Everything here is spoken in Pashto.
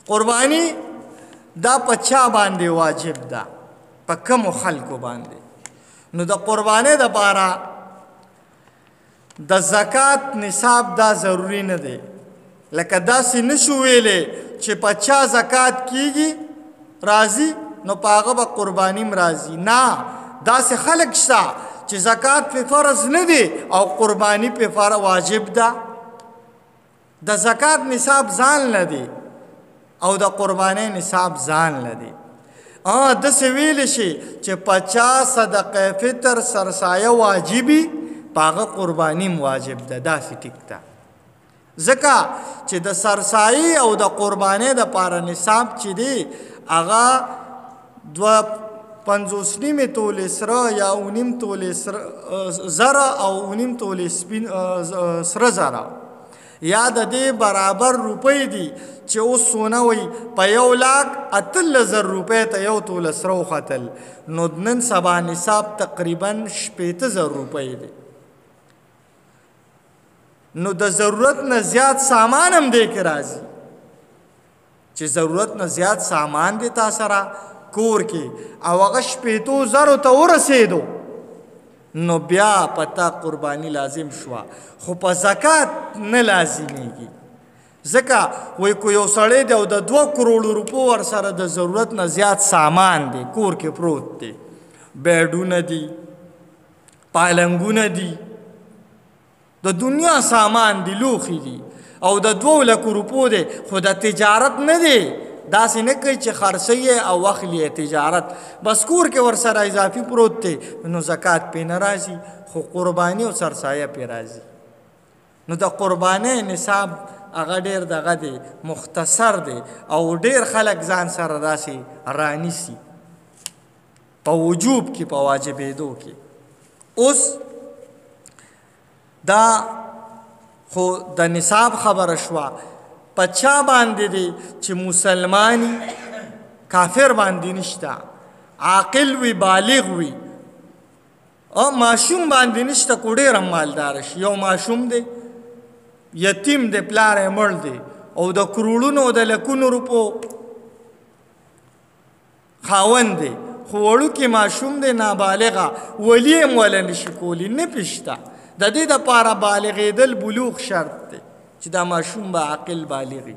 قربانی دا پچا باندې واجب ده په کومو خلکو باندې. نو د قربانۍ دپاره د زکات نصاب دا ضروری نه دی. لکه داسې نشو ویلی چې په چا زکات کیږي راځي نو په هغه به قرباني م راځي. نه، داسې خلک شته چې زکات پې فرض نه دی او قرباني پې واجب ده. د زکات نصاب ځان نه دی او د قربانۍ نصاب ځان نه دی. داسې ویلی شي چې په چا صدقه فطر سرسایه واجبي په هغه قرباني م واجب ده. داسې ټیک ده. ځکه چې د سرسایي او د قربانۍ دپاره نصاب چې دی هغه 2.50 نیمې تولې سره یا 1.5 تولې زره او 1.5 تولې سره زره یا د دې برابر روپۍ دي چې اوس سونه وي په 1,18,000 روپۍ ته یو توله سره وختل نو نن سبا نصاب تقریبا 80,000 روپۍ دی. نو د ضرورت نه زیات سامان هم دی کې راځي چې ضرورت نه زیات سامان دی تا سره کور کې او هغه 80,000 ته ورسېدو نو بیا پتا قربانی لازم شوه خو په زکات نه لازمیږي. ځکه وایي که یو سړی دی او د 2 کروڑو روپو ورسره د ضرورت نه زیات سامان دی کور کې پروت دی، بیډونه دي، پالنګونه دي، د دنیا سامان دی، لوښي دي او د 2 لکو روپو دی خو د تجارت نه دی. داسې نه کوي چې خرڅوي او واخلي تجارت بس کور کې ورسره اضافي پروت دی نو زکات پې نه راځي خو قرباني او سرسایه پې راځي. نو د قربانۍ نصاب هغه ډېر دغه دی، مختصر دی او ډېر خلک ځان سره داسې رانیسي په وجوب کې په واجبېدو کې. اوس دا خو د نصاب خبره شوه. په چا باندې دی چې مسلمانی کافر باندې نشته، عاقل وي، بالغ وي، او ماشوم باندې نشته کو ډېر مالدار شي. یو ماشوم دی، یتیم دی، پلار یې مړ دی او د کروڑونو د لکونو روپو خاوند دی خو وړوکی ماشوم دی، نابالغه، ولی هم وله نشي کولی، نه پېشته. د دې دپاره بالغېدل بلوغ شرط دی چې دا ماشوم به عاقل بالغ وي.